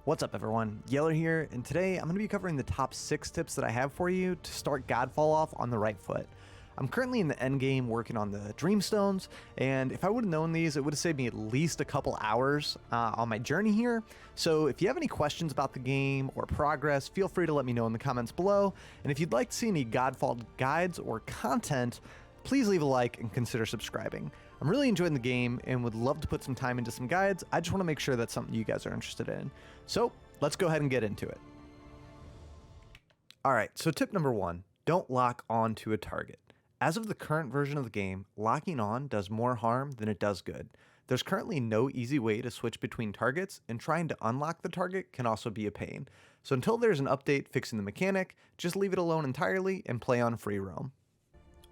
What's up everyone, Yeller here, and today I'm going to be covering the top 6 tips that I have for you to start Godfall off on the right foot. I'm currently in the end game working on the Dreamstones, and if I would have known these, it would have saved me at least a couple hours on my journey here. So if you have any questions about the game or progress, feel free to let me know in the comments below, and if you'd like to see any Godfall guides or content, please leave a like and consider subscribing. I'm really enjoying the game and would love to put some time into some guides. I just want to make sure that's something you guys are interested in. So let's go ahead and get into it. Alright, so tip number 1, don't lock on to a target. As of the current version of the game, locking on does more harm than it does good. There's currently no easy way to switch between targets, and trying to unlock the target can also be a pain. So until there's an update fixing the mechanic, just leave it alone entirely and play on free roam.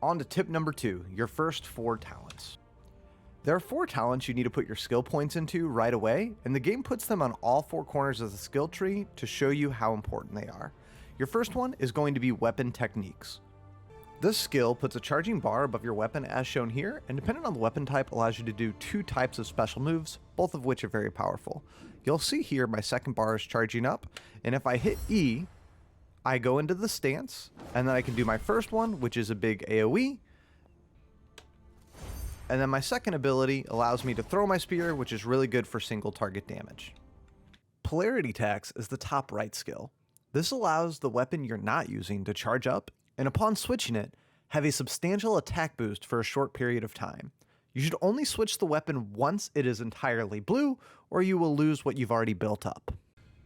On to tip number 2, your first 4 talents. There are 4 talents you need to put your skill points into right away, and the game puts them on all 4 corners of the skill tree to show you how important they are. Your first one is going to be weapon techniques. This skill puts a charging bar above your weapon as shown here, and depending on the weapon type allows you to do 2 types of special moves, both of which are very powerful. You'll see here my second bar is charging up, and if I hit E, I go into the stance, and then I can do my first one, which is a big AoE, and then my second ability allows me to throw my spear, which is really good for single target damage. Polarity Tax is the top right skill. This allows the weapon you're not using to charge up, and upon switching it, have a substantial attack boost for a short period of time. You should only switch the weapon once it is entirely blue, or you will lose what you've already built up.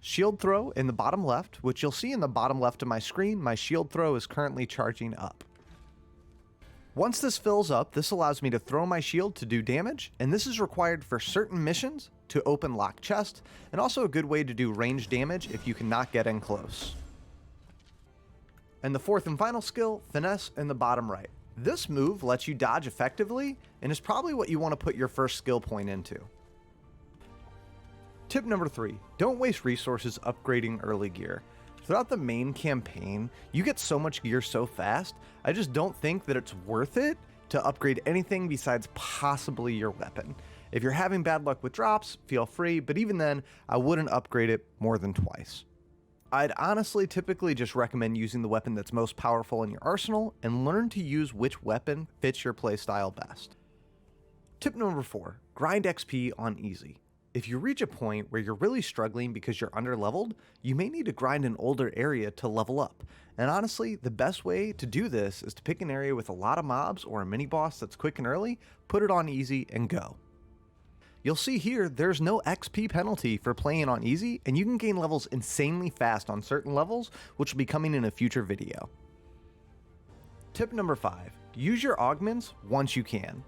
Shield Throw in the bottom left, which you'll see in the bottom left of my screen, my shield throw is currently charging up. Once this fills up, this allows me to throw my shield to do damage, and this is required for certain missions to open locked chest, and also a good way to do range damage if you cannot get in close. And the fourth and final skill, Finesse in the bottom right. This move lets you dodge effectively, and is probably what you want to put your first skill point into. Tip number 3, don't waste resources upgrading early gear. Throughout the main campaign, you get so much gear so fast, I just don't think that it's worth it to upgrade anything besides possibly your weapon. If you're having bad luck with drops, feel free, but even then, I wouldn't upgrade it more than twice. I'd honestly typically just recommend using the weapon that's most powerful in your arsenal and learn to use which weapon fits your playstyle best. Tip number 4, grind XP on easy. If you reach a point where you're really struggling because you're underleveled, you may need to grind an older area to level up. And honestly, the best way to do this is to pick an area with a lot of mobs or a mini boss that's quick and early, put it on easy, and go. You'll see here, there's no XP penalty for playing on easy, and you can gain levels insanely fast on certain levels, which will be coming in a future video. Tip number 5, use your augments once you can.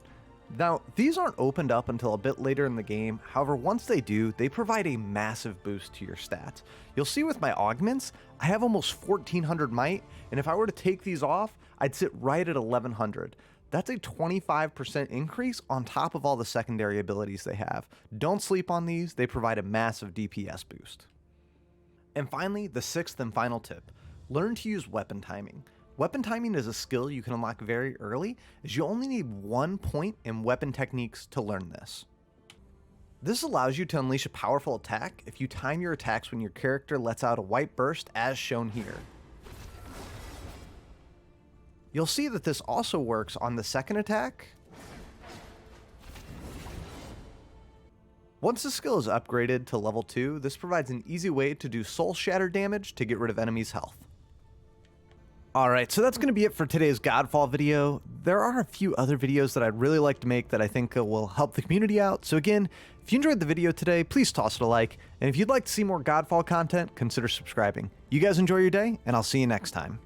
Now, these aren't opened up until a bit later in the game, however once they do, they provide a massive boost to your stats. You'll see with my augments, I have almost 1400 might, and if I were to take these off, I'd sit right at 1100. That's a 25% increase on top of all the secondary abilities they have. Don't sleep on these, they provide a massive DPS boost. And finally, the 6th and final tip, learn to use weapon timing. Weapon timing is a skill you can unlock very early, as you only need 1 point in weapon techniques to learn this. This allows you to unleash a powerful attack if you time your attacks when your character lets out a white burst as shown here. You'll see that this also works on the second attack. Once the skill is upgraded to level 2, this provides an easy way to do soul shatter damage to get rid of enemies' health. Alright, so that's going to be it for today's Godfall video. There are a few other videos that I'd really like to make that I think will help the community out. So again, if you enjoyed the video today, please toss it a like. And if you'd like to see more Godfall content, consider subscribing. You guys enjoy your day, and I'll see you next time.